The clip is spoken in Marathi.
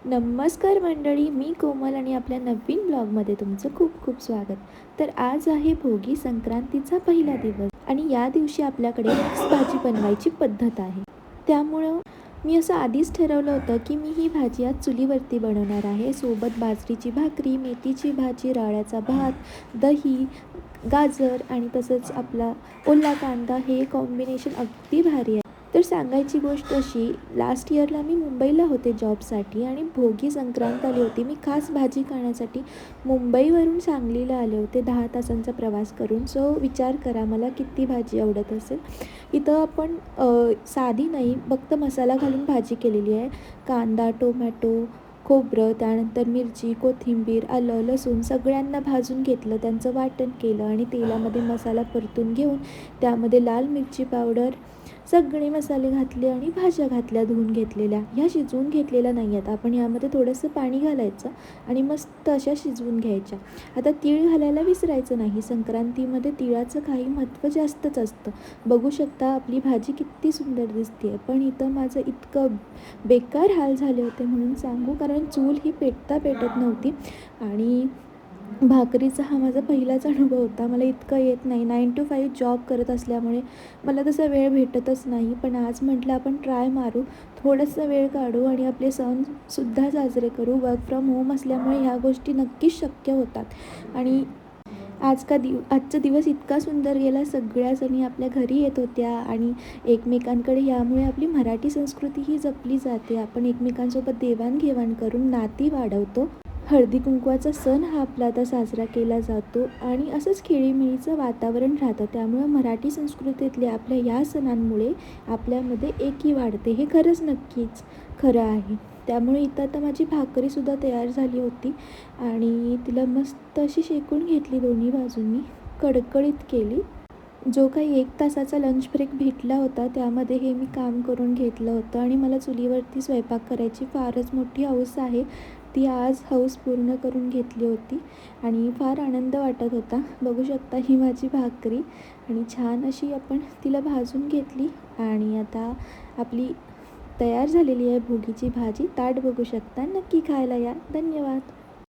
नमस्कार मंडळी, मी कोमल आणि आपल्या नवीन ब्लॉगमध्ये तुमचं खूप खूप स्वागत. तर आज आहे भोगी संक्रांतीचा पहिला दिवस आणि या दिवशी आपल्याकडे मिक्स भाजी बनवायची पद्धत आहे. त्यामुळं मी असं आधीच ठरवलं होतं की मी ही भाजी आज चुलीवरती बनवणार आहे. सोबत बाजरीची भाकरी, मेथीची भाजी, राळ्याचा भात, दही, गाजर आणि तसंच आपला ओला कांदा, हे कॉम्बिनेशन अगदी भारी आहे. तर सांगायची गोष्ट अशी, लास्ट इयरला मी मुंबईला होते जॉबसाठी आणि भोगी संक्रांत आली होती. मी खास भाजी खाण्यासाठी मुंबईवरून सांगलीला आले होते 10 तासांचा प्रवास करून. सो विचार करा मला किती भाजी आवडत असेल. इथं आपण साधी नाही, फक्त मसाला घालून भाजी केलेली आहे. कांदा, टोमॅटो, खोबरं, त्यानंतर मिरची, कोथिंबीर, आलं, लसूण सगळ्यांना भाजून घेतलं, त्यांचं वाटण केलं आणि तेलामध्ये मसाला परतून घेऊन त्यामध्ये लाल मिरची पावडर, सगळे मसाले घातले आणि भाज्या घातल्या धुवून घेतलेल्या. ह्या शिजवून घेतलेल्या नाही आहेत. आपण यामध्ये थोडंसं पाणी घालायचं आणि मस्त अशा शिजवून घ्यायच्या. आता तीळ घालायला विसरायचं नाही. संक्रांतीमध्ये तिळाचं काही महत्त्व जास्तच असतं. बघू शकता आपली भाजी किती सुंदर दिसते आहे. पण इथं माझं इतकं बेकार हाल झाले होते म्हणून सांगू, कारण चूल ही पेटत नव्हती आणि भाकरीचा हा माझा पहिलाच अनुभव होता. मला इतकं येत नाही. 9 to 5 जॉब करत असल्यामुळे मला तसा वेळ भेटतच नाही. पण आज म्हटलं आपण ट्राय मारू, थोडंसं वेळ काढू आणि आपले सणसुद्धा साजरे करू. वर्क फ्रॉम होम असल्यामुळे ह्या गोष्टी नक्कीच शक्य होतात. आणि आजचा दिवस इतका सुंदर गेला. सगळ्या जणी आपल्या घरी येत होत्या आणि एकमेकांकडे, यामुळे आपली मराठी संस्कृती ही जपली जाते. आपण एकमेकांसोबत देवाणघेवाण करून नाती वाढवतो. हळदी कुंकवाचा सण हा आपला आता साजरा केला जातो आणि असंच खेळीमेळीचं वातावरण राहतं. त्यामुळं मराठी संस्कृतीतल्या आपल्या या सणांमुळे आपल्यामध्ये एकी वाढते. हे खरंच नक्कीच खरं आहे. त्यामुळे इथं आता माझी भाकरीसुद्धा तयार झाली होती आणि तिला मस्त अशी शेकून घेतली दोन्ही बाजूंनी, कडकडीत केली. जो काही 1 तासाचा लंच ब्रेक भेटला होता त्यामध्ये हे मी काम करून घेतलं होतं आणि मला चुलीवरती स्वयंपाक करायची फारच मोठी हौस आहे. ती आज हौस पूर्ण करून घेतली होती आणि फार आनंद वाटत होता. बघू शकता ही माझी भाकरी आणि छान अशी आपण तिला भाजून घेतली आणि आता आपली तयार झालेली आहे भोगीची भाजी. ताट बघू शकता. नक्की खायला या. धन्यवाद.